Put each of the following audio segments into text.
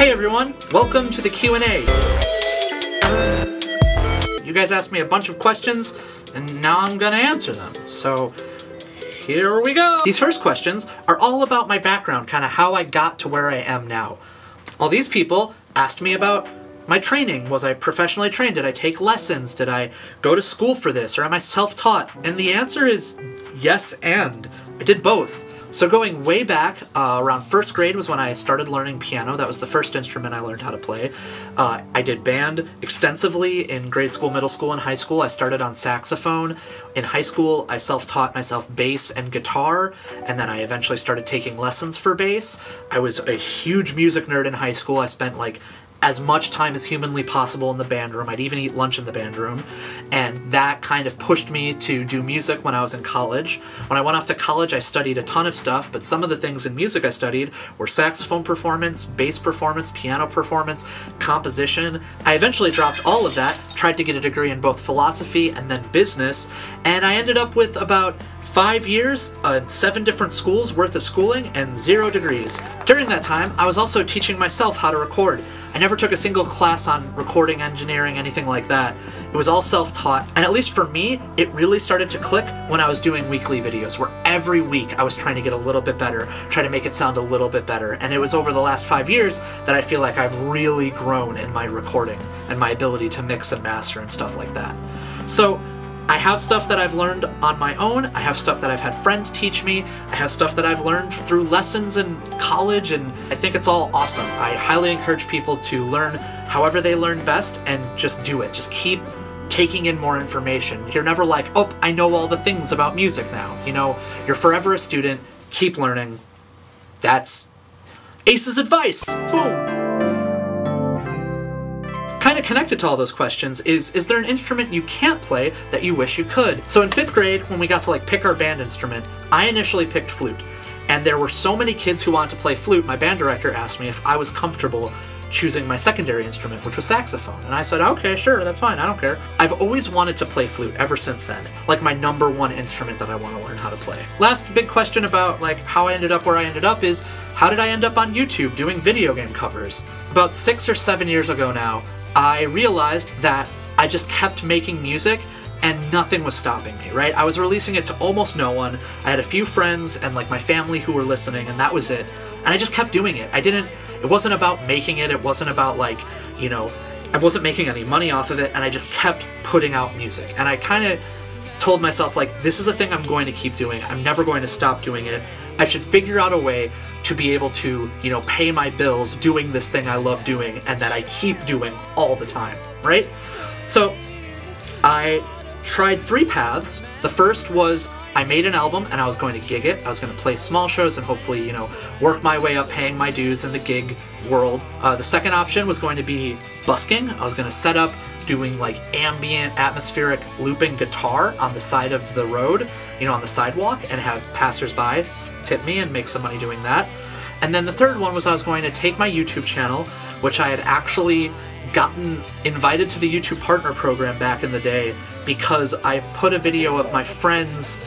Hey everyone, welcome to the Q&A. You guys asked me a bunch of questions, and now I'm gonna answer them. So, here we go! These first questions are all about my background, kind of how I got to where I am now. All these people asked me about my training. Was I professionally trained? Did I take lessons? Did I go to school for this? Or am I self-taught? And the answer is yes and. I did both. So going way back, around first grade was when I started learning piano. That was the first instrument I learned how to play. I did band extensively in grade school, middle school, and high school. I started on saxophone. In high school, I self-taught myself bass and guitar, and then I eventually started taking lessons for bass. I was a huge music nerd in high school. I spent like as much time as humanly possible in the band room. I'd even eat lunch in the band room. And that kind of pushed me to do music when I was in college. When I went off to college, I studied a ton of stuff, but some of the things in music I studied were saxophone performance, bass performance, piano performance, composition. I eventually dropped all of that, tried to get a degree in both philosophy and then business, and I ended up with about 5 years, 7 different schools worth of schooling, and 0 degrees. During that time, I was also teaching myself how to record. I never took a single class on recording engineering, anything like that. It was all self-taught, and at least for me, it really started to click when I was doing weekly videos, where every week I was trying to get a little bit better, try to make it sound a little bit better, and it was over the last 5 years that I feel like I've really grown in my recording and my ability to mix and master and stuff like that. So, I have stuff that I've learned on my own, I have stuff that I've had friends teach me, I have stuff that I've learned through lessons in college, and I think it's all awesome. I highly encourage people to learn however they learn best and just do it. Just keep taking in more information. You're never like, oh, I know all the things about music now. You know, you're forever a student, keep learning. That's Ace's advice! Boom! Kind of connected to all those questions is there an instrument you can't play that you wish you could? So in 5th grade, when we got to like pick our band instrument, I initially picked flute. And there were so many kids who wanted to play flute, my band director asked me if I was comfortable choosing my secondary instrument, which was saxophone. And I said, okay, sure, that's fine, I don't care. I've always wanted to play flute ever since then. Like my #1 instrument that I want to learn how to play. Last big question about like how I ended up where I ended up is, how did I end up on YouTube doing video game covers? About 6 or 7 years ago now, I realized that I just kept making music and nothing was stopping me, right? I was releasing it to almost no one. I had a few friends and like my family who were listening, and that was it. And I just kept doing it. It wasn't about making it, it wasn't about like, you know, I wasn't making any money off of it, and I just kept putting out music. And I kind of told myself like, this is a thing I'm going to keep doing. I'm never going to stop doing it. I should figure out a way to be able to, you know, pay my bills doing this thing I love doing and that I keep doing all the time, right? So I tried 3 paths. The first was I made an album and I was going to gig it. I was going to play small shows and hopefully, you know, work my way up paying my dues in the gig world. The second option was going to be busking. I was going to set up doing like ambient, atmospheric looping guitar on the side of the road, you know, on the sidewalk, and have passersby tip me and make some money doing that. And then the third one was I was going to take my YouTube channel, which I had actually gotten invited to the YouTube Partner Program back in the day because I put a video of my friends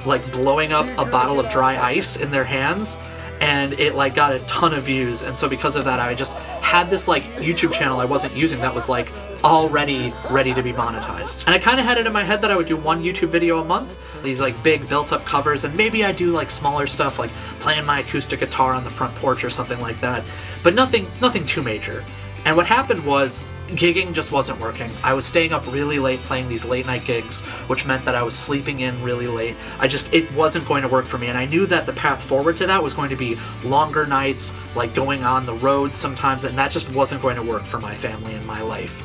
like blowing up a bottle of dry ice in their hands, and it like got a ton of views. And so because of that, I just had this like YouTube channel I wasn't using that was like already ready to be monetized. And I kind of had it in my head that I would do 1 YouTube video a month, these like big built-up covers, and maybe I do like smaller stuff like playing my acoustic guitar on the front porch or something like that, but nothing too major. And what happened was, gigging just wasn't working. I was staying up really late playing these late night gigs, which meant that I was sleeping in really late. It wasn't going to work for me, and I knew that the path forward to that was going to be longer nights, like going on the road sometimes, and that just wasn't going to work for my family and my life.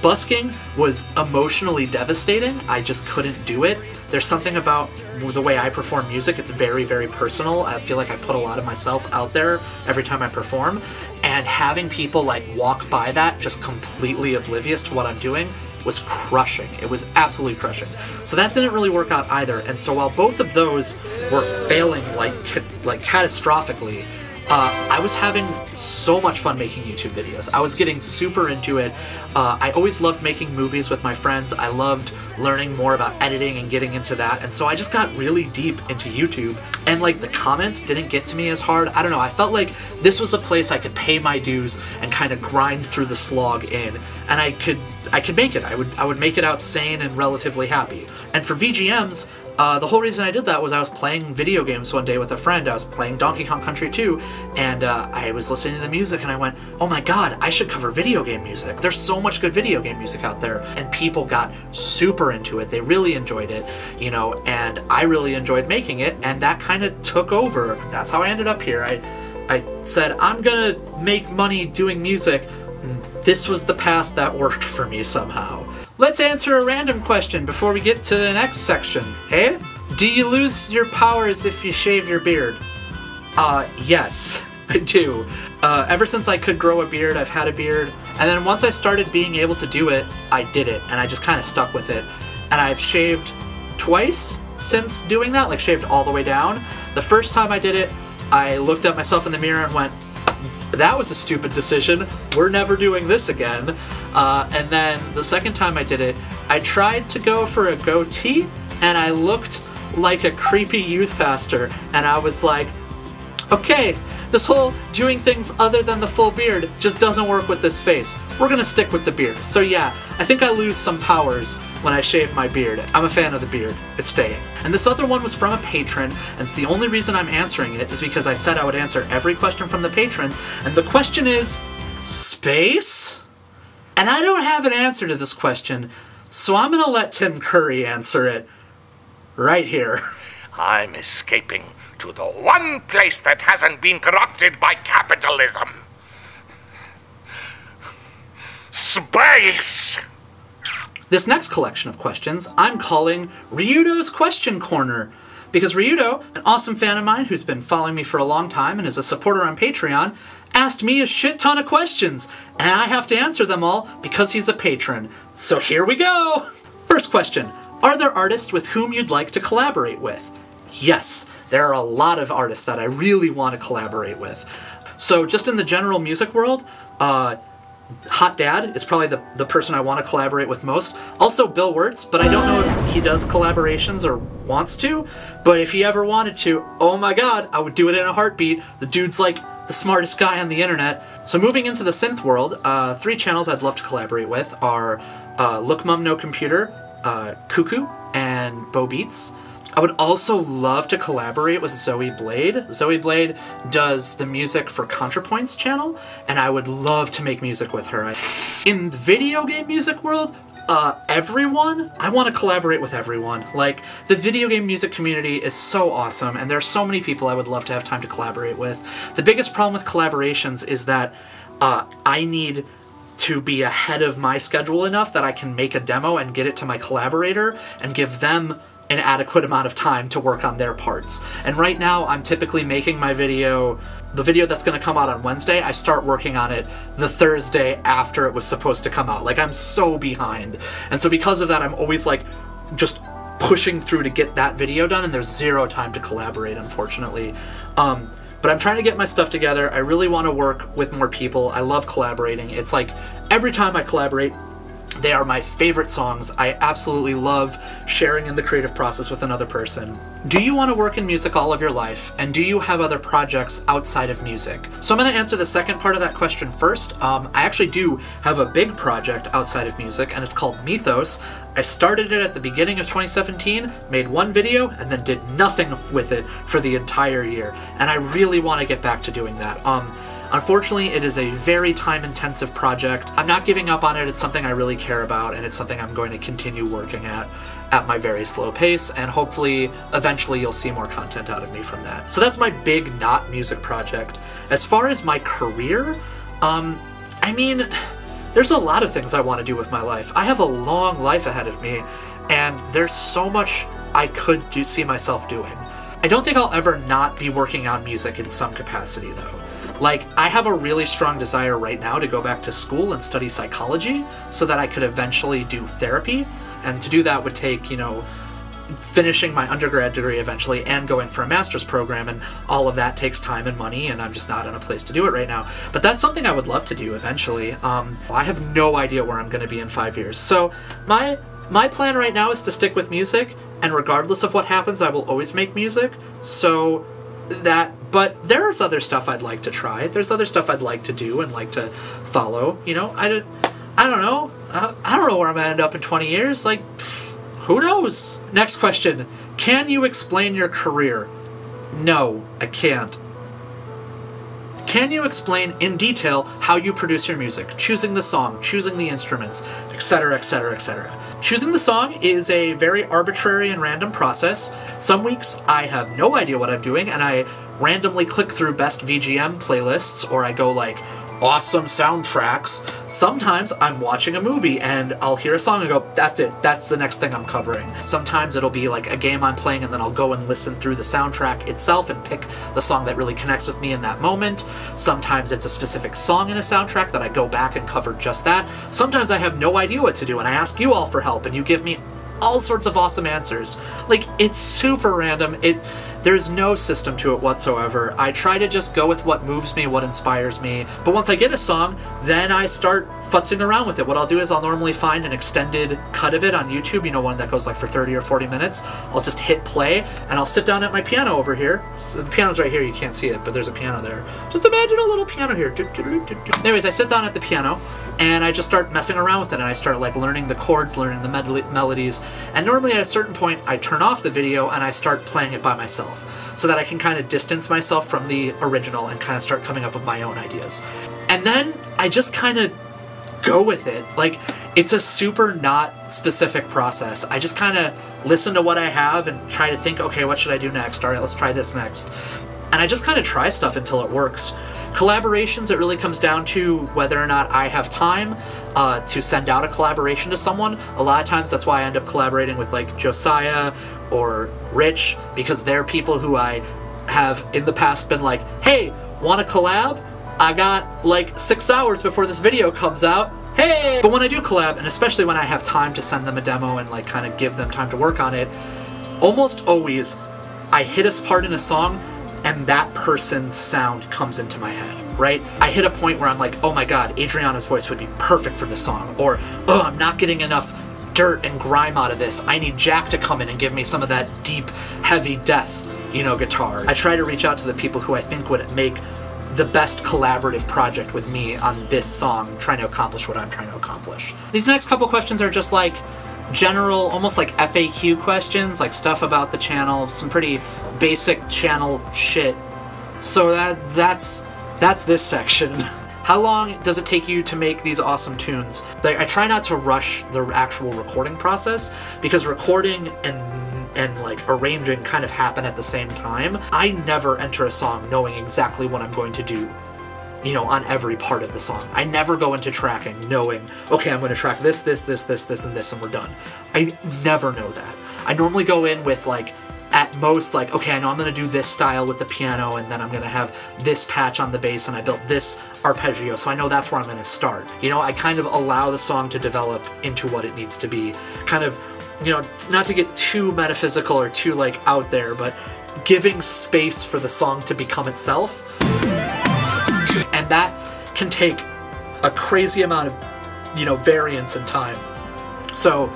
Busking was emotionally devastating. I just couldn't do it. There's something about the way I perform music, it's very, very personal. I feel like I put a lot of myself out there every time I perform, and having people like walk by that just completely oblivious to what I'm doing was crushing. It was absolutely crushing. So that didn't really work out either, and so while both of those were failing like catastrophically, I was having so much fun making YouTube videos. I was getting super into it. I always loved making movies with my friends. I loved learning more about editing and getting into that, and so I just got really deep into YouTube, and like the comments didn't get to me as hard. I don't know, I felt like this was a place I could pay my dues and kind of grind through the slog in, and I could make it. I would make it out sane and relatively happy. And for VGMs, the whole reason I did that was I was playing video games one day with a friend. I was playing Donkey Kong Country 2, and I was listening to the music, and I went, oh my god, I should cover video game music. There's so much good video game music out there, and people got super into it. They really enjoyed it, you know, and I really enjoyed making it, and that kind of took over. That's how I ended up here. I said, I'm gonna make money doing music. This was the path that worked for me somehow. Let's answer a random question before we get to the next section. Eh? Do you lose your powers if you shave your beard? Yes, I do. Ever since I could grow a beard, I've had a beard. And then once I started being able to do it, I did it. And I just kind of stuck with it. And I've shaved twice since doing that, like shaved all the way down. The first time I did it, I looked at myself in the mirror and went, that was a stupid decision. We're never doing this again. And then the second time I did it, I tried to go for a goatee, and I looked like a creepy youth pastor, and I was like, okay, this whole doing things other than the full beard just doesn't work with this face. We're gonna stick with the beard. So yeah, I think I lose some powers when I shave my beard. I'm a fan of the beard. It's staying. And this other one was from a patron, and it's the only reason I'm answering it is because I said I would answer every question from the patrons, and the question is, space? And I don't have an answer to this question, so I'm gonna let Tim Curry answer it right here. I'm escaping to the one place that hasn't been corrupted by capitalism. Space! This next collection of questions I'm calling Ryudo's Question Corner, because Ryudo, an awesome fan of mine who's been following me for a long time and is a supporter on Patreon, asked me a shit ton of questions, and I have to answer them all because he's a patron. So here we go! First question, are there artists with whom you'd like to collaborate with? Yes, there are a lot of artists that I really want to collaborate with. So just in the general music world, Hot Dad is probably the person I want to collaborate with most. Also Bill Wirtz, but I don't know if he does collaborations or wants to, but if he ever wanted to, oh my god, I would do it in a heartbeat. The dude's like the smartest guy on the internet. So moving into the synth world, 3 channels I'd love to collaborate with are Look Mum No Computer, Cuckoo, and Bo Beats. I would also love to collaborate with Zoe Blade. Zoe Blade does the music for ContraPoint's channel, and I would love to make music with her. In the video game music world, everyone. I want to collaborate with everyone. Like, the video game music community is so awesome, and there are so many people I would love to have time to collaborate with. The biggest problem with collaborations is that I need to be ahead of my schedule enough that I can make a demo and get it to my collaborator and give them an adequate amount of time to work on their parts. And right now, I'm typically making my video, the video that's gonna come out on Wednesday, I start working on it the Thursday after it was supposed to come out. Like, I'm so behind. And so because of that, I'm always like, just pushing through to get that video done, and there's zero time to collaborate, unfortunately. But I'm trying to get my stuff together. I really want to work with more people. I love collaborating. It's like, every time I collaborate, they are my favorite songs. I absolutely love sharing in the creative process with another person. Do you want to work in music all of your life? And do you have other projects outside of music? So I'm going to answer the second part of that question first. I actually do have a big project outside of music, and it's called Mythos. I started it at the beginning of 2017, made one video, and then did nothing with it for the entire year. And I really want to get back to doing that. Unfortunately, it is a very time-intensive project. I'm not giving up on it. It's something I really care about, and it's something I'm going to continue working at my very slow pace, and hopefully, eventually, you'll see more content out of me from that. So that's my big not music project. As far as my career, I mean, there's a lot of things I want to do with my life. I have a long life ahead of me, and there's so much I could see myself doing. I don't think I'll ever not be working on music in some capacity, though. Like, I have a really strong desire right now to go back to school and study psychology so that I could eventually do therapy, and to do that would take, you know, finishing my undergrad degree eventually and going for a master's program, and all of that takes time and money, and I'm just not in a place to do it right now. But that's something I would love to do eventually. I have no idea where I'm going to be in 5 years. So my plan right now is to stick with music, and regardless of what happens, I will always make music. So that, but there's other stuff I'd like to try. There's other stuff I'd like to do and like to follow. You know, I don't know. I don't know where I'm going to end up in 20 years. Like, who knows? Next question. Can you explain your career? No, I can't. Can you explain in detail how you produce your music? Choosing the song, choosing the instruments, etc., etc., etc. Choosing the song is a very arbitrary and random process. Some weeks I have no idea what I'm doing and I randomly click through best VGM playlists, or I go like, awesome soundtracks. Sometimes I'm watching a movie and I'll hear a song and go, that's it, that's the next thing I'm covering. Sometimes it'll be like a game I'm playing and then I'll go and listen through the soundtrack itself and pick the song that really connects with me in that moment. Sometimes it's a specific song in a soundtrack that I go back and cover just that. Sometimes I have no idea what to do and I ask you all for help and you give me all sorts of awesome answers. Like, it's super random. There's no system to it whatsoever. I try to just go with what moves me, what inspires me. But once I get a song, then I start futzing around with it. What I'll do is I'll normally find an extended cut of it on YouTube, you know, one that goes like for 30 or 40 minutes. I'll just hit play, and I'll sit down at my piano over here. So the piano's right here, you can't see it, but there's a piano there. Just imagine a little piano here. Anyways, I sit down at the piano, and I just start messing around with it, and I start like learning the chords, learning the melodies, and normally at a certain point, I turn off the video and I start playing it by myself, so that I can kind of distance myself from the original and kind of start coming up with my own ideas. And then I just kind of go with it. Like, it's a super not specific process. I just kind of listen to what I have and try to think, okay, what should I do next? All right, let's try this next. And I just kind of try stuff until it works. Collaborations, it really comes down to whether or not I have time to send out a collaboration to someone. A lot of times that's why I end up collaborating with like Josiah or Rich, because they're people who I have in the past been like, hey, want to collab? I got like 6 hours before this video comes out. Hey! But when I do collab, and especially when I have time to send them a demo and like kind of give them time to work on it, almost always I hit a part in a song and that person's sound comes into my head, right? I hit a point where I'm like, oh my god, Adriana's voice would be perfect for this song. Or, oh, I'm not getting enough dirt and grime out of this. I need Jack to come in and give me some of that deep, heavy death, you know, guitar. I try to reach out to the people who I think would make the best collaborative project with me on this song, trying to accomplish what I'm trying to accomplish. These next couple questions are just like general, almost like FAQ questions, like stuff about the channel, some pretty basic channel shit. So that's this section. How long does it take you to make these awesome tunes? Like, I try not to rush the actual recording process, because recording and like arranging kind of happen at the same time. I never enter a song knowing exactly what I'm going to do, you know, on every part of the song. I never go into tracking knowing, okay, I'm going to track this, and this, and we're done. I never know that. I normally go in with like, at most, like, okay, I know I'm going to do this style with the piano, and then I'm going to have this patch on the bass, and I built this arpeggio, so I know that's where I'm going to start. You know, I kind of allow the song to develop into what it needs to be. Kind of, you know, not to get too metaphysical or too, like, out there, but giving space for the song to become itself. And that can take a crazy amount of, you know, variance in time. So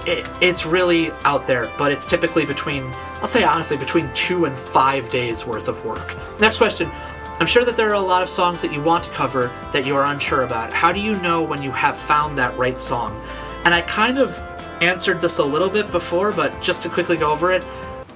it's really out there, but it's typically between, I'll say honestly, between 2 and 5 days worth of work. Next question. I'm sure that there are a lot of songs that you want to cover that you are unsure about. How do you know when you have found that right song? And I kind of answered this a little bit before, but just to quickly go over it,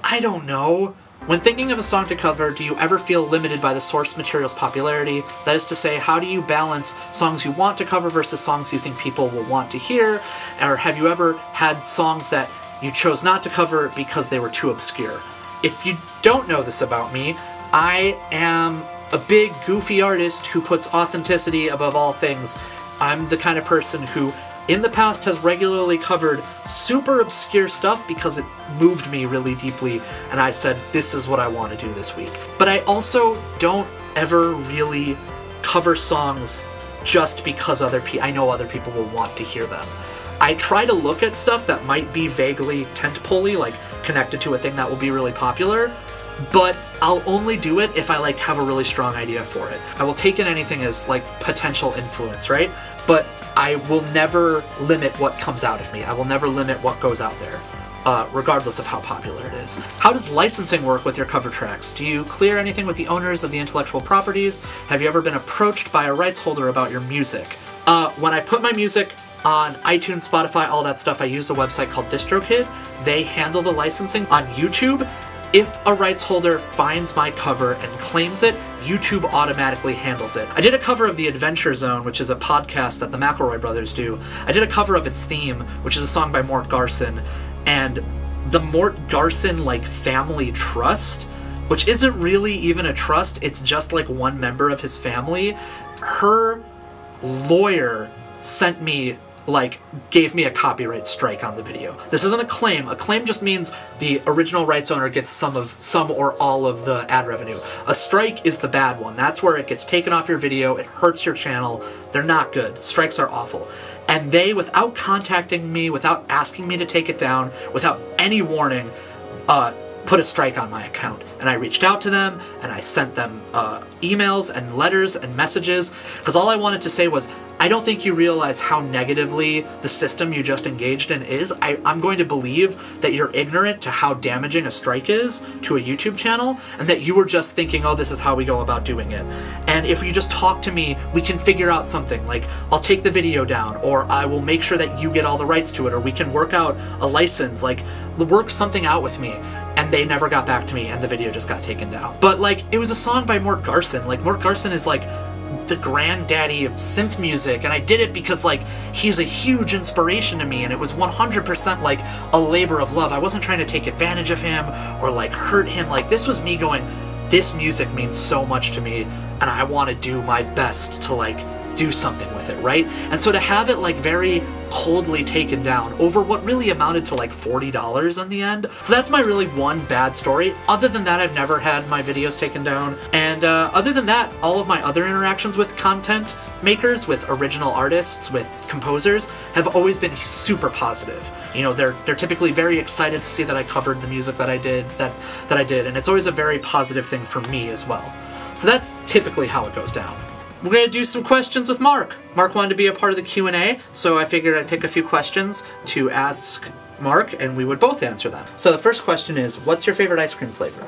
I don't know. When thinking of a song to cover, do you ever feel limited by the source material's popularity? That is to say, how do you balance songs you want to cover versus songs you think people will want to hear? Or have you ever had songs that you chose not to cover because they were too obscure? If you don't know this about me, I am a big, goofy artist who puts authenticity above all things. I'm the kind of person who, in the past, has regularly covered super obscure stuff because it moved me really deeply, and I said, this is what I want to do this week. But I also don't ever really cover songs just because I know other people will want to hear them. I try to look at stuff that might be vaguely tent-pole-y, like connected to a thing that will be really popular, but I'll only do it if I like have a really strong idea for it. I will take in anything as like potential influence, right? But I will never limit what comes out of me. I will never limit what goes out there, regardless of how popular it is. How does licensing work with your cover tracks? Do you clear anything with the owners of the intellectual properties? Have you ever been approached by a rights holder about your music? When I put my music on iTunes, Spotify, all that stuff, I use a website called DistroKid. They handle the licensing. On YouTube, if a rights holder finds my cover and claims it, YouTube automatically handles it. I did a cover of The Adventure Zone, which is a podcast that the McElroy brothers do. I did a cover of its theme, which is a song by Mort Garson, and the Mort Garson like family trust, which isn't really even a trust, it's just like one member of his family, her lawyer sent me gave me a copyright strike on the video. This isn't a claim. A claim just means the original rights owner gets some or all of the ad revenue. A strike is the bad one. That's where it gets taken off your video, it hurts your channel. They're not good. Strikes are awful. And they, without contacting me, without asking me to take it down, without any warning, put a strike on my account. And I reached out to them, and I sent them emails and letters and messages, because all I wanted to say was, I don't think you realize how negatively the system you just engaged in is. I'm going to believe that you're ignorant to how damaging a strike is to a YouTube channel, and that you were just thinking, oh, this is how we go about doing it. And if you just talk to me, we can figure out something. Like, I'll take the video down, or I will make sure that you get all the rights to it, or we can work out a license, like, work something out with me. And they never got back to me, and the video just got taken down. But, like, it was a song by Mort Garson. Like, Mort Garson is, like, the granddaddy of synth music, and I did it because, like, he's a huge inspiration to me, and it was 100% like a labor of love. I wasn't trying to take advantage of him or like hurt him. Like, this was me going, this music means so much to me, and I want to do my best to like do something with it, right? And so to have it like very coldly taken down over what really amounted to like $40 in the end. So that's my really one bad story. Other than that, I've never had my videos taken down. And other than that, all of my other interactions with content makers, with original artists, with composers, have always been super positive. You know, they're typically very excited to see that I covered the music that I did, and it's always a very positive thing for me as well. So that's typically how it goes down. We're going to do some questions with Mark. Mark wanted to be a part of the Q&A, so I figured I'd pick a few questions to ask Mark, and we would both answer them. So the first question is, what's your favorite ice cream flavor?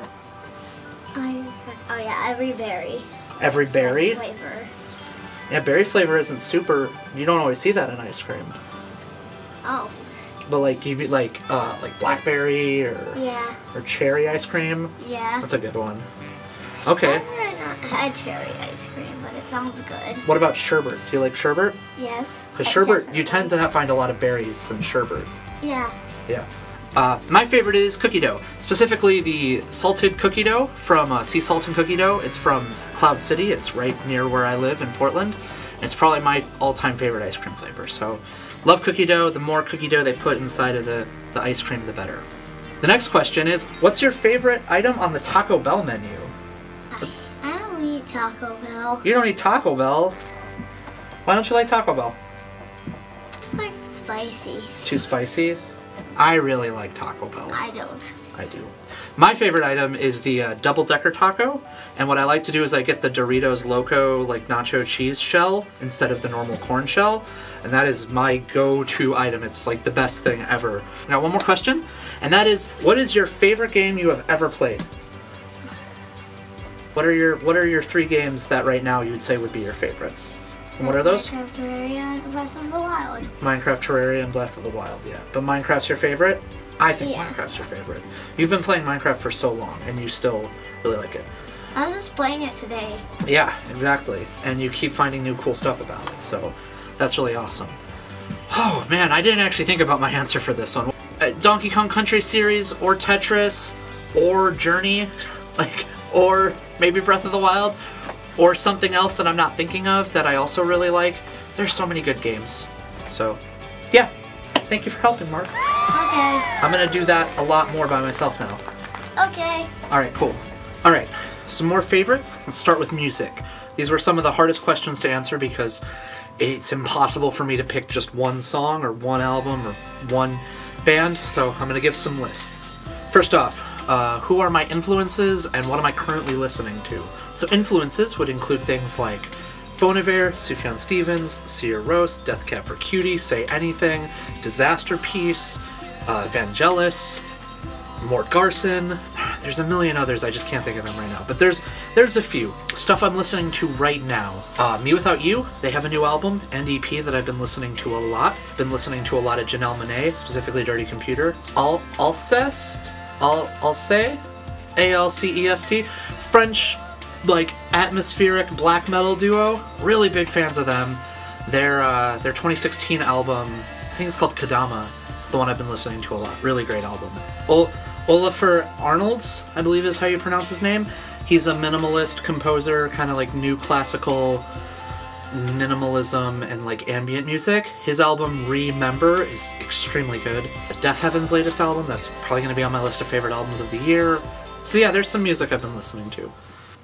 Every berry. Every berry? Flavor. Yeah, berry flavor isn't super, you don't always see that in ice cream. Oh. But like, you like blackberry or cherry ice cream? Yeah. That's a good one. Okay. I've never not had cherry ice cream, but it sounds good. What about sherbet? Do you like sherbet? Yes. Because sherbet, you tend to find a lot of berries in sherbet. Yeah. Yeah. My favorite is cookie dough. Specifically the salted cookie dough from Sea Salt and Cookie Dough. It's from Cloud City. It's right near where I live in Portland. And it's probably my all-time favorite ice cream flavor. So, love cookie dough. The more cookie dough they put inside of the ice cream, the better. The next question is, what's your favorite item on the Taco Bell menu? I don't eat Taco Bell. You don't eat Taco Bell? Why don't you like Taco Bell? It's like spicy. It's too spicy? I really like Taco Bell. I don't. I do. My favorite item is the double-decker taco, and what I like to do is I get the Doritos Loco like nacho cheese shell instead of the normal corn shell, and that is my go-to item. It's like the best thing ever. Now, one more question, and that is, what is your favorite game you have ever played? What are your 3 games that right now you would say would be your favorites? And what are those? Minecraft, Terraria, and Breath of the Wild. Minecraft, Terraria, and Breath of the Wild, yeah. But Minecraft's your favorite? I think Minecraft's your favorite. You've been playing Minecraft for so long, and you still really like it. I was just playing it today. Yeah, exactly. And you keep finding new cool stuff about it, so that's really awesome. Oh, man, I didn't actually think about my answer for this one. Donkey Kong Country series, or Tetris, or Journey, or maybe Breath of the Wild, or something else that I'm not thinking of that I also really like. There's so many good games. So, yeah. Thank you for helping, Mark. Okay. I'm gonna do that a lot more by myself now. Okay. Alright, cool. Alright, some more favorites. Let's start with music. These were some of the hardest questions to answer because it's impossible for me to pick just one song or one album or one band, so I'm gonna give some lists. First off, who are my influences and what am I currently listening to? So influences would include things like Bon Iver, Sufjan Stevens, Sia Rose, Death Cab for Cutie, Say Anything, Disaster Piece, Vangelis, Mort Garson. There's a million others, I just can't think of them right now. But there's a few. Stuff I'm listening to right now. Me Without You, they have a new album and EP that I've been listening to a lot. Been listening to a lot of Janelle Monáe, specifically Dirty Computer. Alcest, A-L-C-E-S-T, French, like, atmospheric black metal duo. Really big fans of them. Their 2016 album, I think it's called Kadama. It's the one I've been listening to a lot. Really great album. Olafur Arnolds, I believe is how you pronounce his name. He's a minimalist composer, kind of like new classical minimalism and like ambient music. His album Remember is extremely good. Def Heaven's latest album, that's probably going to be on my list of favorite albums of the year. So yeah, there's some music I've been listening to.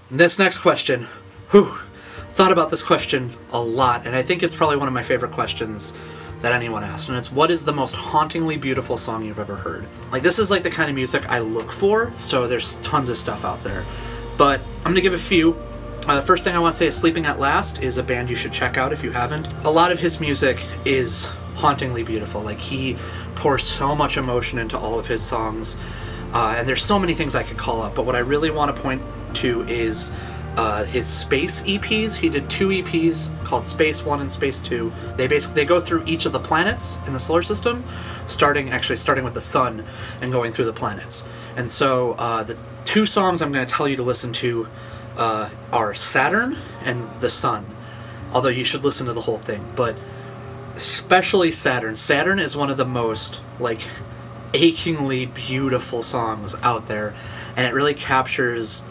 This next question, thought about this question a lot, and I think it's probably one of my favorite questions that anyone asked, and it's, what is the most hauntingly beautiful song you've ever heard? Like, this is like the kind of music I look for, so there's tons of stuff out there. But I'm gonna give a few. The first thing I want to say is Sleeping at Last is a band you should check out if you haven't. A lot of his music is hauntingly beautiful. Like, he pours so much emotion into all of his songs, and there's so many things I could call up, but what I really want to point to is his Space EPs. He did 2 EPs called Space 1 and Space 2. They go through each of the planets in the solar system, starting with the sun and going through the planets. And so the 2 songs I'm going to tell you to listen to are Saturn and the Sun, although you should listen to the whole thing, but especially Saturn. Saturn is one of the most, like, achingly beautiful songs out there, and it really captures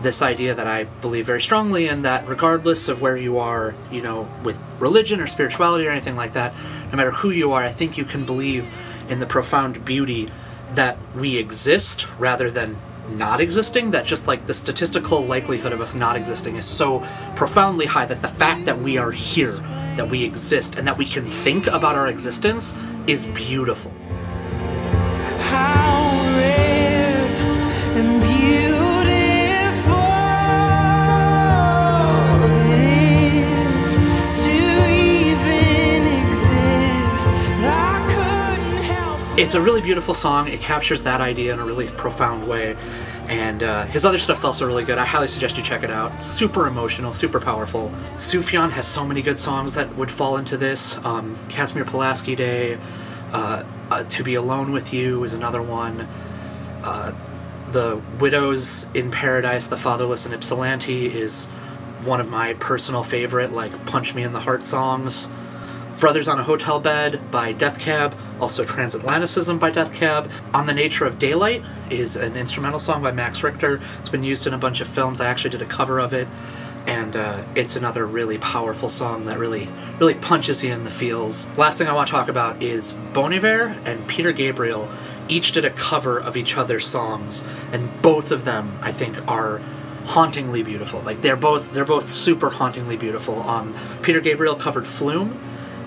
this idea that I believe very strongly in, that regardless of where you are, you know, with religion or spirituality or anything like that, no matter who you are, I think you can believe in the profound beauty that we exist rather than not existing, that just like the statistical likelihood of us not existing is so profoundly high that the fact that we are here, that we exist, and that we can think about our existence is beautiful. How rare and beautiful it is to even exist. I couldn't help. It's a really beautiful song. It captures that idea in a really profound way. And his other stuff's also really good. I highly suggest you check it out. Super emotional, super powerful. Sufjan has so many good songs that would fall into this. Casimir Pulaski Day, To Be Alone With You is another one. The Widows in Paradise, The Fatherless and Ypsilanti is one of my personal favorite, like, punch me in the heart songs. Brothers on a Hotel Bed by Death Cab, also Transatlanticism by Death Cab. On the Nature of Daylight is an instrumental song by Max Richter. It's been used in a bunch of films. I actually did a cover of it, and it's another really powerful song that really punches you in the feels. Last thing I want to talk about is Bon Iver and Peter Gabriel each did a cover of each other's songs, and both of them, I think, are hauntingly beautiful. Like, they're both super hauntingly beautiful. Peter Gabriel covered Flume,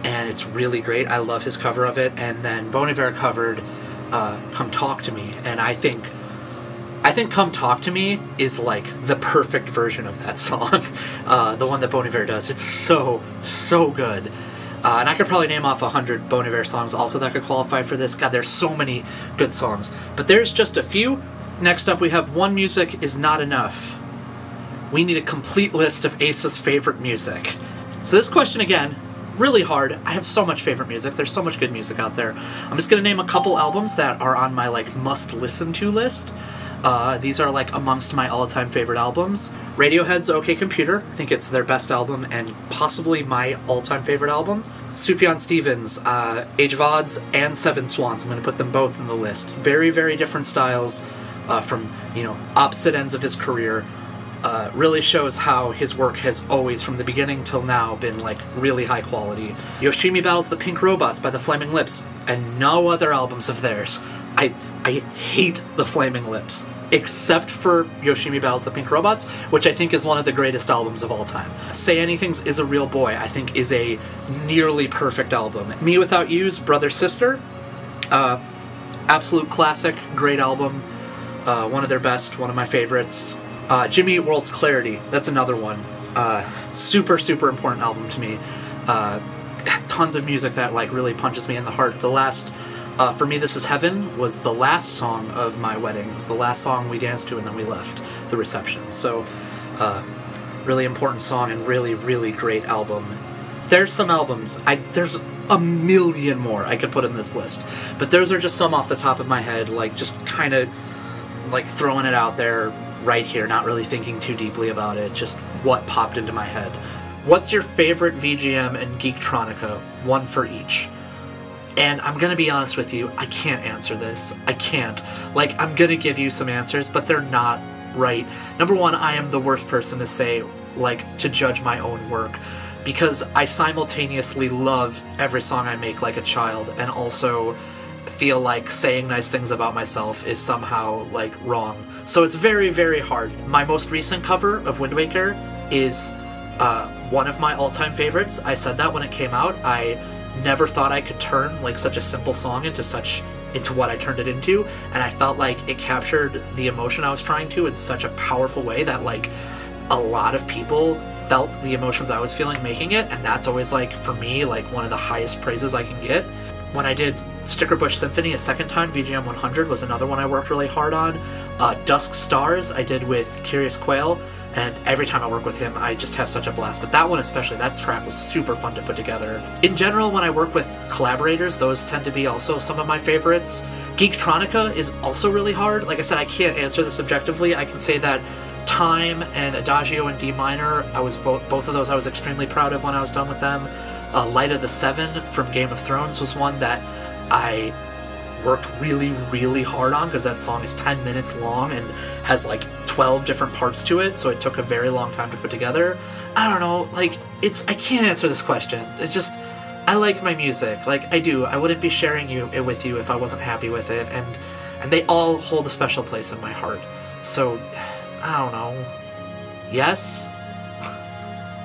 and it's really great. I love his cover of it. And then Bon Iver covered Come Talk to Me, and I think Come Talk to Me is like the perfect version of that song. The one that Bon Iver does. It's so good. And I could probably name off 100 Bon Iver songs also that could qualify for this. God, there's so many good songs. But there's just a few. Next up we have One Music Is Not Enough. We need a complete list of Ace's favorite music. So this question, again, really hard. I have so much favorite music. There's so much good music out there. I'm just going to name a couple albums that are on my, like, must-listen-to list. These are, like, amongst my all-time favorite albums. Radiohead's OK Computer. I think it's their best album and possibly my all-time favorite album. Sufjan Stevens, Age of Odds, and Seven Swans. I'm going to put them both in the list. Very, very different styles from, you know, opposite ends of his career. Really shows how his work has always, from the beginning till now, been, like, really high quality. Yoshimi Battles the Pink Robots by the Flaming Lips, and no other albums of theirs. I hate the Flaming Lips, except for Yoshimi Battles the Pink Robots, which I think is one of the greatest albums of all time. Say Anything's Is a Real Boy, I think, is a nearly perfect album. Me Without You's Brother Sister, absolute classic, great album, one of their best, one of my favorites. Jimmy Eat World's Clarity, that's another one. Super, super important album to me. Tons of music that like really punches me in the heart. The last, for me, This Is Heaven was the last song of my wedding. It was the last song we danced to, and then we left the reception. So, really important song and really, really great album. There's some albums, there's a million more I could put in this list, but those are just some off the top of my head, like just kind of like throwing it out there right here, not really thinking too deeply about it, just what popped into my head. What's your favorite VGM and Geektronica? One for each. And I'm gonna be honest with you, I can't answer this. I can't. Like, I'm gonna give you some answers, but they're not right. Number one, I am the worst person to say, like, to judge my own work, because I simultaneously love every song I make like a child, and also feel like saying nice things about myself is somehow, like, wrong. So it's very, very hard. My most recent cover of Wind Waker is one of my all-time favorites. I said that when it came out. I never thought I could turn, like, such a simple song into what I turned it into, and I felt like it captured the emotion I was trying to in such a powerful way that, like, a lot of people felt the emotions I was feeling making it, and that's always, like, for me, like, one of the highest praises I can get. When I did Stickerbush Symphony a second time, VGM 100 was another one I worked really hard on. Dusk Stars I did with Curious Quail, and every time I work with him, I just have such a blast. But that one especially, that track was super fun to put together. In general, when I work with collaborators, those tend to be also some of my favorites. Geektronica is also really hard. Like I said, I can't answer this objectively. I can say that Time and Adagio in D minor, both of those I was extremely proud of when I was done with them. Light of the Seven from Game of Thrones was one that I worked really, really hard on, because that song is 10 minutes long and has like 12 different parts to it, so it took a very long time to put together. I don't know, like, I can't answer this question. It's just, I like my music, like, I do. I wouldn't be sharing it with you if I wasn't happy with it, and they all hold a special place in my heart. So, I don't know. Yes?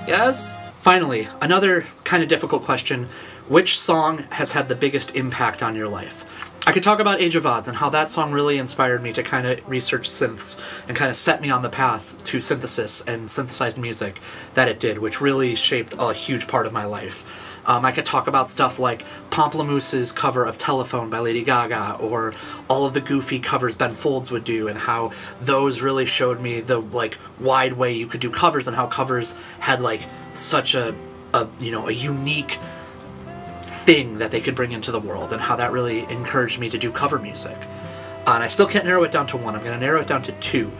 Yes? Finally, another kind of difficult question. Which song has had the biggest impact on your life? I could talk about Age of Odds and how that song really inspired me to kind of research synths and kind of set me on the path to synthesis and synthesized music that it did, which really shaped a huge part of my life. I could talk about stuff like Pomplamooses' cover of Telephone by Lady Gaga, or all of the goofy covers Ben Folds would do, and how those really showed me the, like, wide way you could do covers, and how covers had, like, such a unique thing that they could bring into the world, and how that really encouraged me to do cover music. And I still can't narrow it down to one. I'm going to narrow it down to two.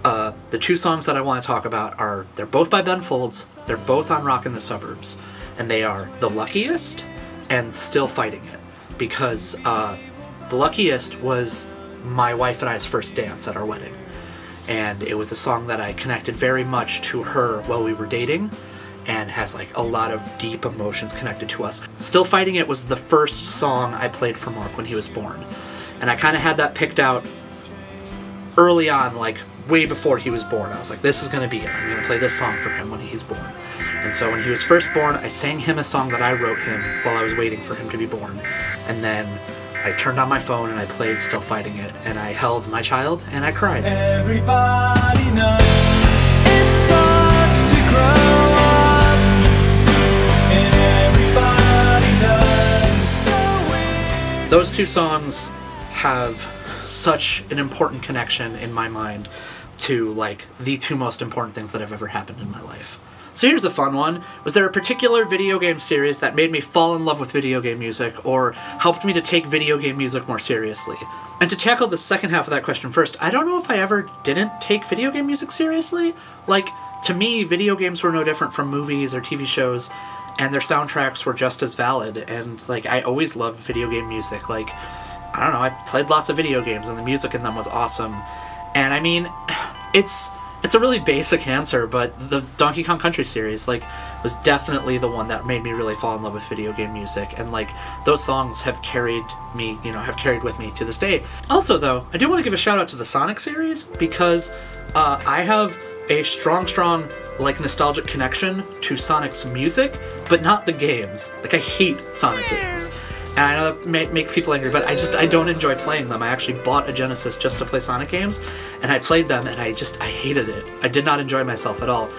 The two songs that I want to talk about they're both by Ben Folds, they're both on Rockin' the Suburbs, and they are The Luckiest and Still Fighting It, because The Luckiest was my wife and I's first dance at our wedding, and it was a song that I connected very much to her while we were dating, and has, like, a lot of deep emotions connected to us. Still Fighting It was the first song I played for Mark when he was born, and I kind of had that picked out early on, like, way before he was born. I was like, this is going to be it. I'm going to play this song for him when he's born. And so when he was first born, I sang him a song that I wrote him while I was waiting for him to be born. And then I turned on my phone and I played Still Fighting It, and I held my child and I cried. Everybody knows it sucks to grow up, and everybody does. So weird. Those two songs have such an important connection in my mind to, like, the two most important things that have ever happened in my life. So here's a fun one. Was there a particular video game series that made me fall in love with video game music, or helped me to take video game music more seriously? And to tackle the second half of that question first, I don't know if I ever didn't take video game music seriously. Like, to me, video games were no different from movies or TV shows, and their soundtracks were just as valid, and, like, I always loved video game music. Like, I don't know, I played lots of video games, and the music in them was awesome. And I mean, it's a really basic answer, but the Donkey Kong Country series, like, was definitely the one that made me really fall in love with video game music, and, like, those songs have carried me, have carried with me to this day. Also, though, I do want to give a shout out to the Sonic series, because I have a strong, like, nostalgic connection to Sonic's music, but not the games. Like, I hate Sonic games. And I know that may make people angry, but I don't enjoy playing them. I actually bought a Genesis just to play Sonic games, and I played them, and I hated it. I did not enjoy myself at all.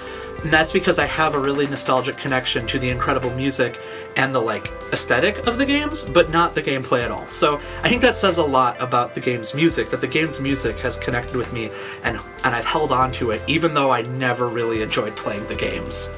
And that's because I have a really nostalgic connection to the incredible music and the, like, aesthetic of the games, but not the gameplay at all. So I think that says a lot about the game's music, that the game's music has connected with me, and I've held on to it, even though I never really enjoyed playing the games.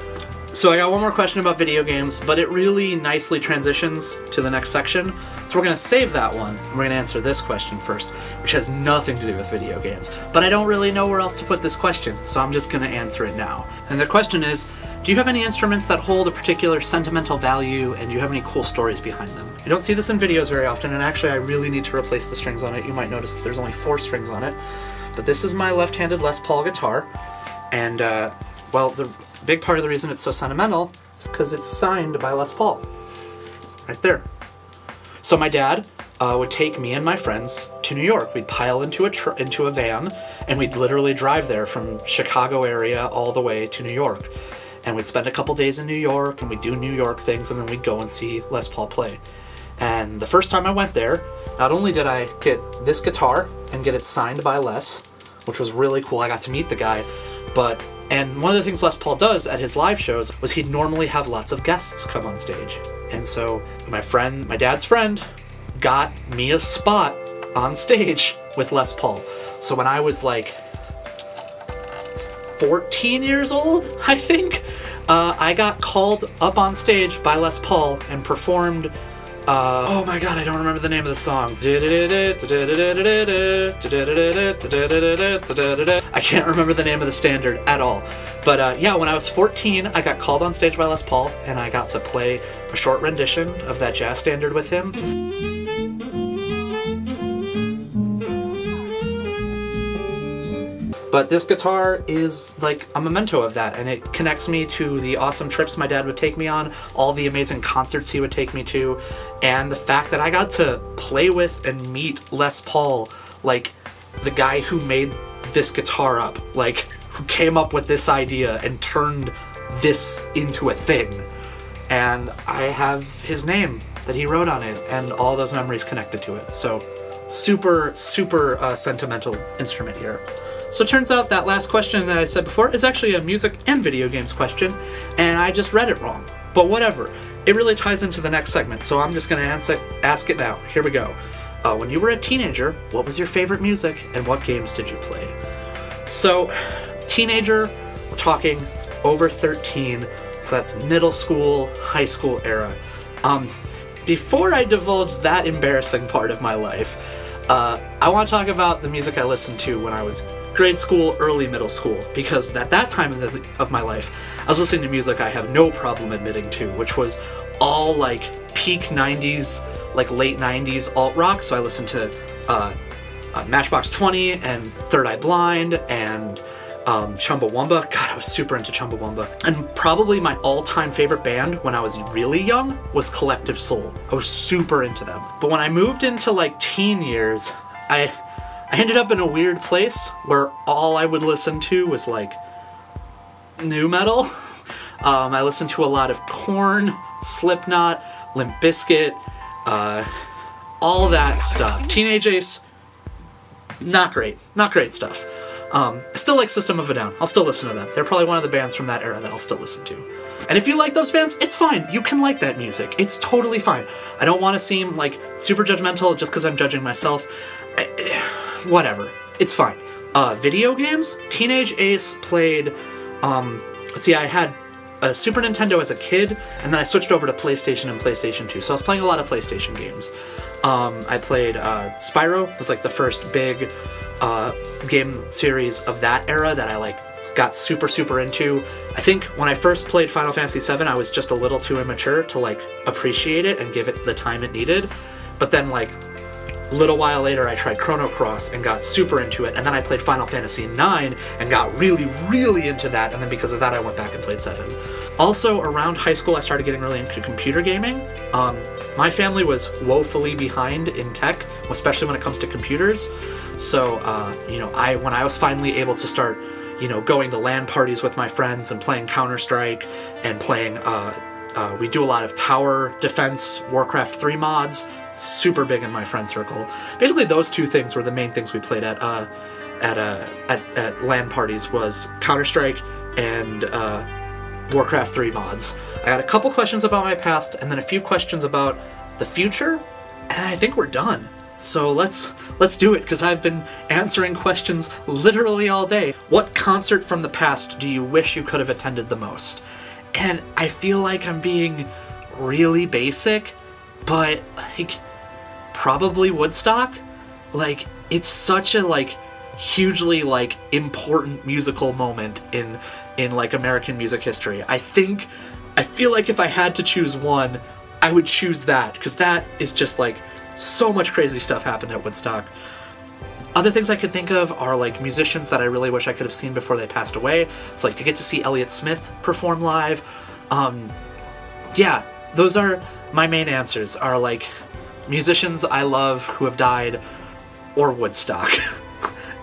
So I got one more question about video games, but it really nicely transitions to the next section. So we're going to save that one. We're going to answer this question first, which has nothing to do with video games. But I don't really know where else to put this question, so I'm just going to answer it now. And the question is, do you have any instruments that hold a particular sentimental value, and do you have any cool stories behind them? You don't see this in videos very often, and actually I really need to replace the strings on it. You might notice that there's only 4 strings on it. But this is my left-handed Les Paul guitar, and well, the big part of the reason it's so sentimental is because it's signed by Les Paul. Right there. So my dad would take me and my friends to New York. We'd pile into a van, and we'd literally drive there from Chicago area all the way to New York. And we'd spend a couple days in New York, and we'd do New York things, and then we'd go and see Les Paul play. And the first time I went there, not only did I get this guitar and get it signed by Les, which was really cool, I got to meet the guy, and one of the things Les Paul does at his live shows was he'd normally have lots of guests come on stage. And so my dad's friend, got me a spot on stage with Les Paul. So when I was like 14 years old, I think, I got called up on stage by Les Paul and performed, oh my god, I don't remember the name of the song. I can't remember the name of the standard at all. But yeah, when I was 14, I got called on stage by Les Paul, and I got to play a short rendition of that jazz standard with him. But this guitar is like a memento of that, and it connects me to the awesome trips my dad would take me on, all the amazing concerts he would take me to, and the fact that I got to play with and meet Les Paul, like the guy who made this guitar up, like who came up with this idea and turned this into a thing. And I have his name that he wrote on it and all those memories connected to it. So super, super sentimental instrument here. So it turns out that last question that I said before is actually a music and video games question, and I just read it wrong. But whatever, it really ties into the next segment, so I'm just gonna ask it now. Here we go. When you were a teenager, what was your favorite music and what games did you play? So, teenager, we're talking over 13, so that's middle school, high school era. Before I divulge that embarrassing part of my life, I want to talk about the music I listened to when I was grade school, early middle school, because at that time of my life, I was listening to music I have no problem admitting to, which was all like peak 90s, like late 90s alt rock. So I listened to Matchbox 20 and Third Eye Blind and Chumbawamba. God, I was super into Chumbawamba. And probably my all-time favorite band when I was really young was Collective Soul. I was super into them. But when I moved into like teen years, I ended up in a weird place where all I would listen to was like nu metal. I listened to a lot of Korn, Slipknot, Limp Bizkit, all that stuff. Teenage Ace, not great stuff. I still like System of a Down. I'll still listen to them. They're probably one of the bands from that era that I'll still listen to. And if you like those bands, it's fine. You can like that music. It's totally fine. I don't want to seem like super judgmental just because I'm judging myself. Whatever. It's fine. Video games? Teenage Ace played, let's see, I had a Super Nintendo as a kid, and then I switched over to PlayStation and PlayStation 2. So I was playing a lot of PlayStation games. I played Spyro, was like the first big game series of that era that I like got super into. I think when I first played Final Fantasy VII, I was just a little too immature to like appreciate it and give it the time it needed. But then like a little while later, I tried Chrono Cross and got super into it, and then I played Final Fantasy IX and got really into that, and then because of that, I went back and played 7. Also, around high school, I started getting really into computer gaming. My family was woefully behind in tech, especially when it comes to computers. So, you know, when I was finally able to start, you know, going to LAN parties with my friends and playing Counter-Strike and playing We do a lot of tower defense, Warcraft 3 mods, super big in my friend circle. Basically, those two things were the main things we played at LAN parties, was Counter-Strike and Warcraft 3 mods. I got a couple questions about my past, and then a few questions about the future, and I think we're done. So let's do it, because I've been answering questions literally all day. What concert from the past do you wish you could have attended the most? And I feel like I'm being really basic, but like, probably Woodstock. Like, it's such a like hugely like important musical moment in like American music history. I feel like if I had to choose one, I would choose that, because that is just like so much crazy stuff happened at Woodstock. Other things I could think of are like musicians that I really wish I could have seen before they passed away. It's like to get to see Elliott Smith perform live. Yeah, those are my main answers, are like musicians I love who have died, or Woodstock.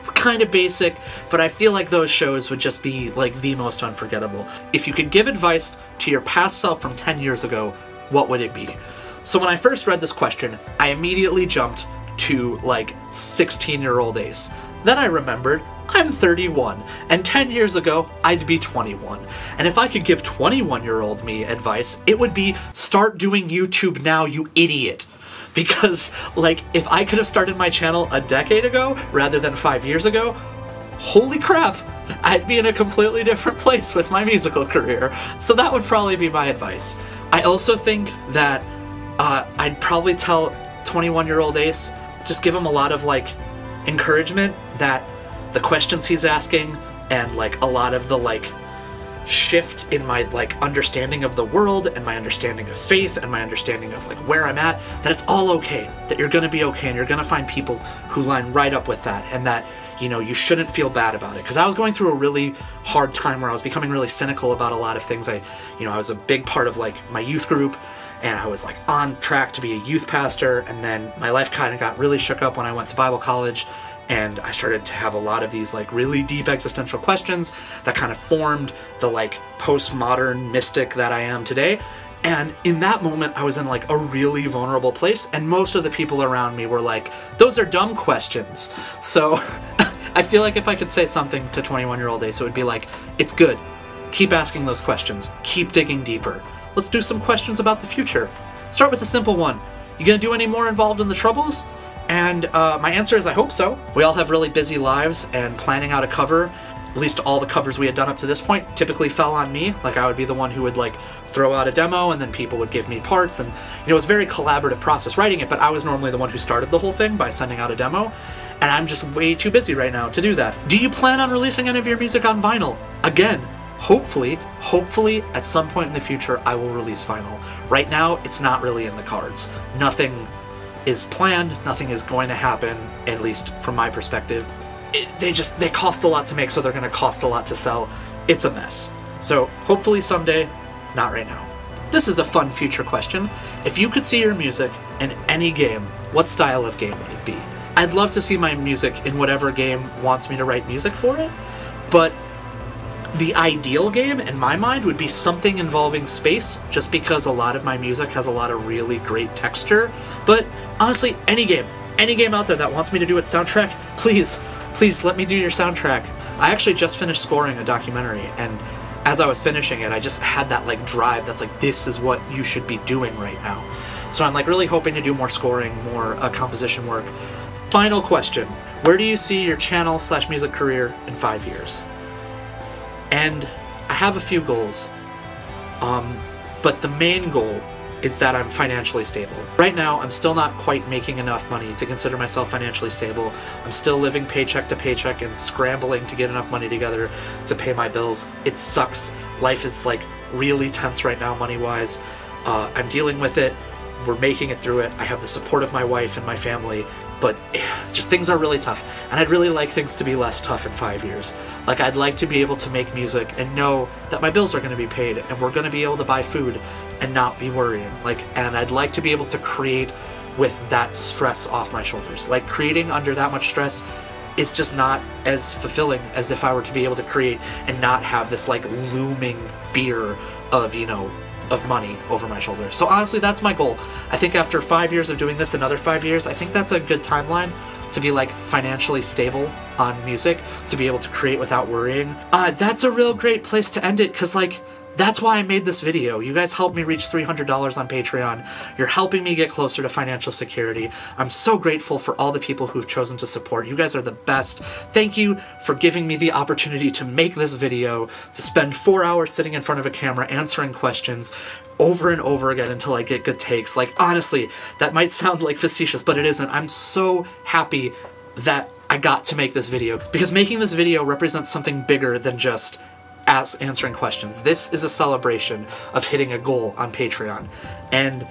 It's kind of basic, but I feel like those shows would just be like the most unforgettable. If you could give advice to your past self from 10 years ago, what would it be? So when I first read this question, I immediately jumped to like 16-year-old Ace. Then I remembered I'm 31, and 10 years ago I'd be 21. And if I could give 21-year-old me advice, it would be start doing YouTube now, you idiot. Because like, if I could have started my channel a decade ago rather than 5 years ago, holy crap, I'd be in a completely different place with my musical career. So that would probably be my advice. I also think that I'd probably tell 21-year-old Ace, just give him a lot of like encouragement, that the questions he's asking and like a lot of the like shift in my like understanding of the world and my understanding of faith and my understanding of like where I'm at, that it's all okay, that you're gonna be okay, and you're gonna find people who line right up with that, and that, you know, you shouldn't feel bad about it. Because I was going through a really hard time where I was becoming really cynical about a lot of things. I was a big part of like my youth group, and I was like on track to be a youth pastor, and then my life kind of got really shook up when I went to Bible college, and I started to have a lot of these like really deep existential questions that kind of formed the like postmodern mystic that I am today. And in that moment, I was in like a really vulnerable place, and most of the people around me were like, those are dumb questions. So I feel like if I could say something to 21-year-old Ace, it would be like, it's good. Keep asking those questions. Keep digging deeper. Let's do some questions about the future. Start with a simple one. You gonna do any more involved in the Troubles? And my answer is I hope so. We all have really busy lives, and planning out a cover, at least all the covers we had done up to this point, typically fell on me. Like, I would be the one who would like throw out a demo, and then people would give me parts, and it was a very collaborative process writing it, but I was normally the one who started the whole thing by sending out a demo, and I'm just way too busy right now to do that. Do you plan on releasing any of your music on vinyl? Again, hopefully at some point in the future I will release vinyl. Right now, it's not really in the cards. Nothing is planned, nothing is going to happen, at least from my perspective. They cost a lot to make, so they're gonna cost a lot to sell. It's a mess. So hopefully someday, not right now. This is a fun future question. If you could see your music in any game, what style of game would it be? I'd love to see my music in whatever game wants me to write music for it, but the ideal game, in my mind, would be something involving space, just because a lot of my music has a lot of really great texture. But honestly, any game out there that wants me to do its soundtrack, please let me do your soundtrack. I actually just finished scoring a documentary, and as I was finishing it, I just had that like drive that's like, this is what you should be doing right now. So I'm like really hoping to do more scoring, more composition work. Final question. Where do you see your channel / music career in 5 years? And I have a few goals, but the main goal is that I'm financially stable. Right now, I'm still not quite making enough money to consider myself financially stable. I'm still living paycheck to paycheck and scrambling to get enough money together to pay my bills. It sucks. Life is like really tense right now, money-wise. I'm dealing with it. We're making it through it. I have the support of my wife and my family, but just things are really tough, and I'd really like things to be less tough in 5 years. Like, I'd like to be able to make music and know that my bills are going to be paid, and we're going to be able to buy food and not be worrying. And I'd like to be able to create with that stress off my shoulders. Like, creating under that much stress is just not as fulfilling as if I were to be able to create and not have this like looming fear of, you know, of money over my shoulder. So honestly, that's my goal. I think after 5 years of doing this, another 5 years, I think that's a good timeline to be like financially stable on music, to be able to create without worrying. That's a real great place to end it, because like, that's why I made this video. You guys helped me reach $300 on Patreon. You're helping me get closer to financial security. I'm so grateful for all the people who've chosen to support. You guys are the best. Thank you for giving me the opportunity to make this video, to spend 4 hours sitting in front of a camera answering questions over and over again until I get good takes. Like, honestly, that might sound like facetious, but it isn't. I'm so happy that I got to make this video, because making this video represents something bigger than just answering questions. This is a celebration of hitting a goal on Patreon. And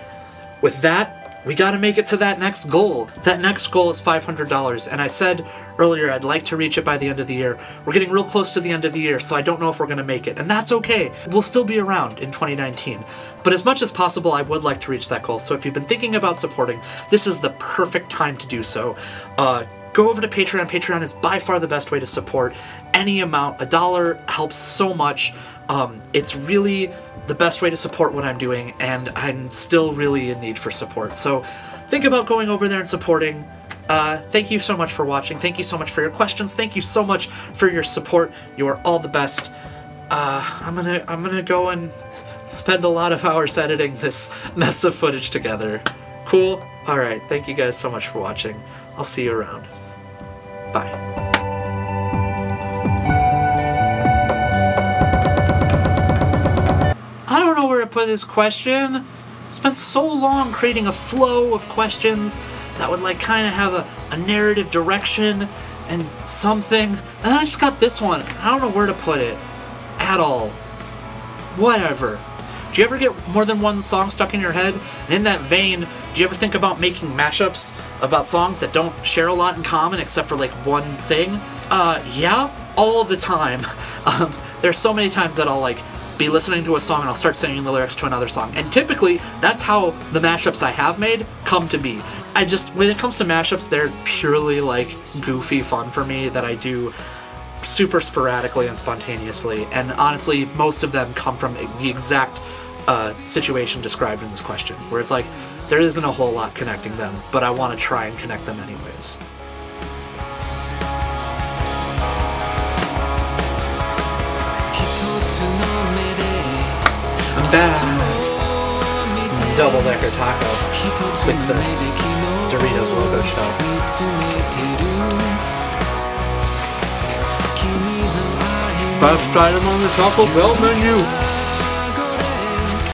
with that, we gotta make it to that next goal. That next goal is $500, and I said earlier I'd like to reach it by the end of the year. We're getting real close to the end of the year, so I don't know if we're gonna make it, and that's okay. We'll still be around in 2019. But as much as possible, I would like to reach that goal, so if you've been thinking about supporting, this is the perfect time to do so. Go over to Patreon. Patreon is by far the best way to support. Any amount, $1 helps so much. It's really the best way to support what I'm doing, and I'm still really in need for support. So think about going over there and supporting. Thank you so much for watching. Thank you so much for your questions. Thank you so much for your support. You are all the best. I'm gonna go and spend a lot of hours editing this mess of footage together. Cool? Alright, thank you guys so much for watching. I'll see you around. Bye. I don't know where to put this question. I spent so long creating a flow of questions that would like kind of have a narrative direction and something. And I just got this one. I don't know where to put it at all. Whatever. Do you ever get more than one song stuck in your head? And in that vein, do you ever think about making mashups about songs that don't share a lot in common except for like one thing? Yeah, all the time. There's so many times that I'll like be listening to a song and I'll start singing the lyrics to another song. And typically, that's how the mashups I have made come to be. When it comes to mashups, they're purely like goofy fun for me that I do super sporadically and spontaneously. And honestly, most of them come from the exact situation described in this question, where it's like, there isn't a whole lot connecting them, but I want to try and connect them anyways. I'm back! Double-decker taco with the Doritos logo shell. Best item on the Taco Bell menu!